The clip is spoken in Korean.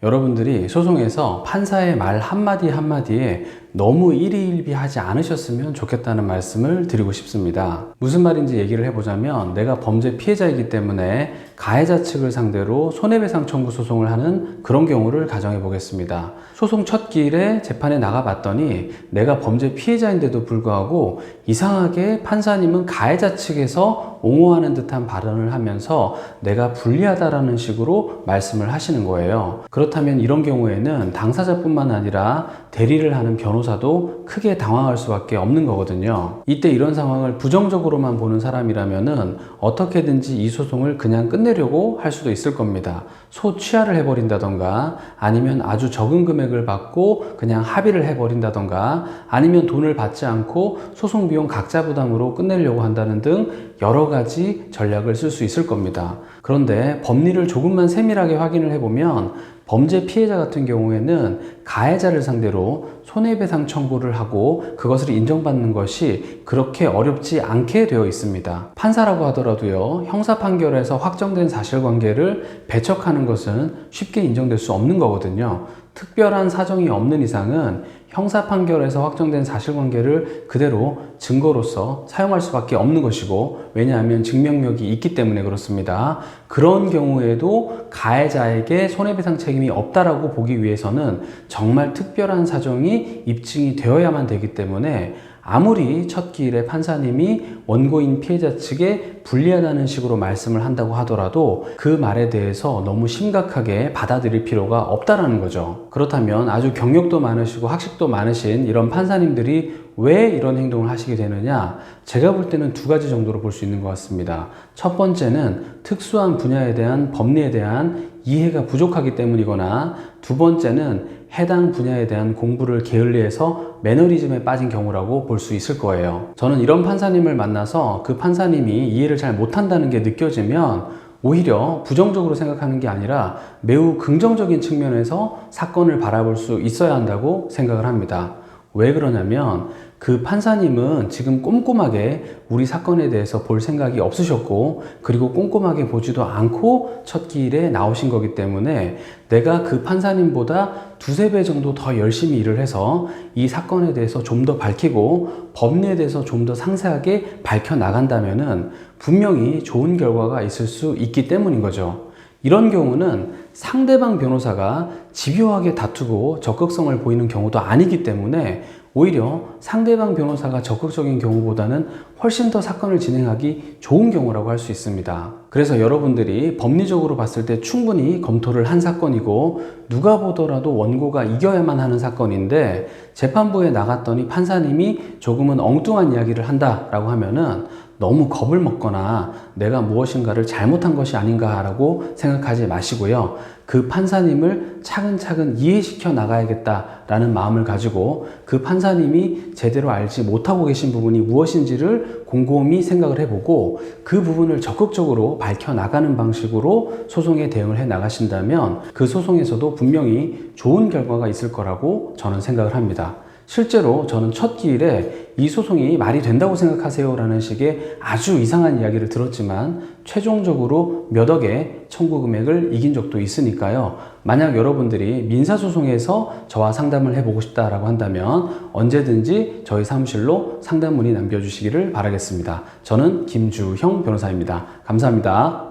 여러분들이 소송에서 판사의 말 한마디 한마디에 너무 일희일비하지 않으셨으면 좋겠다는 말씀을 드리고 싶습니다. 무슨 말인지 얘기를 해보자면, 내가 범죄 피해자이기 때문에 가해자 측을 상대로 손해배상 청구 소송을 하는 그런 경우를 가정해 보겠습니다. 소송 첫 기일에 재판에 나가봤더니 내가 범죄 피해자인데도 불구하고 이상하게 판사님은 가해자 측에서 옹호하는 듯한 발언을 하면서 내가 불리하다라는 식으로 말씀을 하시는 거예요. 그렇다면 이런 경우에는 당사자뿐만 아니라 대리를 하는 변호사도 크게 당황할 수밖에 없는 거거든요. 이때 이런 상황을 부정적으로만 보는 사람이라면은 어떻게든지 이 소송을 그냥 끝내려고 할 수도 있을 겁니다. 소취하를 해버린다던가, 아니면 아주 적은 금액을 받고 그냥 합의를 해버린다던가, 아니면 돈을 받지 않고 소송 비용 각자 부담으로 끝내려고 한다는 등 여러 가지 전략을 쓸 수 있을 겁니다. 그런데 법리를 조금만 세밀하게 확인을 해보면 범죄 피해자 같은 경우에는 가해자를 상대로 손해배상 청구를 하고 그것을 인정받는 것이 그렇게 어렵지 않게 되어 있습니다. 판사라고 하더라도요, 형사 판결에서 확정된 사실관계를 배척하는 것은 쉽게 인정될 수 없는 거거든요. 특별한 사정이 없는 이상은 형사 판결에서 확정된 사실관계를 그대로 증거로서 사용할 수밖에 없는 것이고, 왜냐하면 증명력이 있기 때문에 그렇습니다. 그런 경우에도 가해자에게 손해배상 책임이 없다라고 보기 위해서는 정말 특별한 사정이 입증이 되어야만 되기 때문에, 아무리 첫 기일에 판사님이 원고인 피해자 측에 불리하다는 식으로 말씀을 한다고 하더라도 그 말에 대해서 너무 심각하게 받아들일 필요가 없다라는 거죠. 그렇다면 아주 경력도 많으시고 학식도 많으신 이런 판사님들이 왜 이런 행동을 하시게 되느냐? 제가 볼 때는 두 가지 정도로 볼 수 있는 것 같습니다. 첫 번째는 특수한 분야에 대한 법리에 대한 이해가 부족하기 때문이거나, 두 번째는 해당 분야에 대한 공부를 게을리해서 매너리즘에 빠진 경우라고 볼 수 있을 거예요. 저는 이런 판사님을 만나서 그 판사님이 이해를 잘 못한다는 게 느껴지면 오히려 부정적으로 생각하는 게 아니라 매우 긍정적인 측면에서 사건을 바라볼 수 있어야 한다고 생각을 합니다. 왜 그러냐면, 그 판사님은 지금 꼼꼼하게 우리 사건에 대해서 볼 생각이 없으셨고, 그리고 꼼꼼하게 보지도 않고 첫 기일에 나오신 거기 때문에 내가 그 판사님보다 두세 배 정도 더 열심히 일을 해서 이 사건에 대해서 좀 더 밝히고 법리에 대해서 좀 더 상세하게 밝혀나간다면은 분명히 좋은 결과가 있을 수 있기 때문인 거죠. 이런 경우는 상대방 변호사가 집요하게 다투고 적극성을 보이는 경우도 아니기 때문에 오히려 상대방 변호사가 적극적인 경우보다는 훨씬 더 사건을 진행하기 좋은 경우라고 할 수 있습니다. 그래서 여러분들이 법리적으로 봤을 때 충분히 검토를 한 사건이고, 누가 보더라도 원고가 이겨야만 하는 사건인데 재판부에 나갔더니 판사님이 조금은 엉뚱한 이야기를 한다라고 하면은 너무 겁을 먹거나 내가 무엇인가를 잘못한 것이 아닌가라고 생각하지 마시고요. 그 판사님을 차근차근 이해시켜 나가야겠다라는 마음을 가지고 그 판사님이 제대로 알지 못하고 계신 부분이 무엇인지를 곰곰이 생각을 해보고 그 부분을 적극적으로 밝혀나가는 방식으로 소송에 대응을 해 나가신다면 그 소송에서도 분명히 좋은 결과가 있을 거라고 저는 생각을 합니다. 실제로 저는 첫 기일에 이 소송이 말이 된다고 생각하세요? 라는 식의 아주 이상한 이야기를 들었지만 최종적으로 몇 억의 청구 금액을 이긴 적도 있으니까요. 만약 여러분들이 민사소송에서 저와 상담을 해보고 싶다라고 한다면 언제든지 저희 사무실로 상담 문의 남겨주시기를 바라겠습니다. 저는 김주형 변호사입니다. 감사합니다.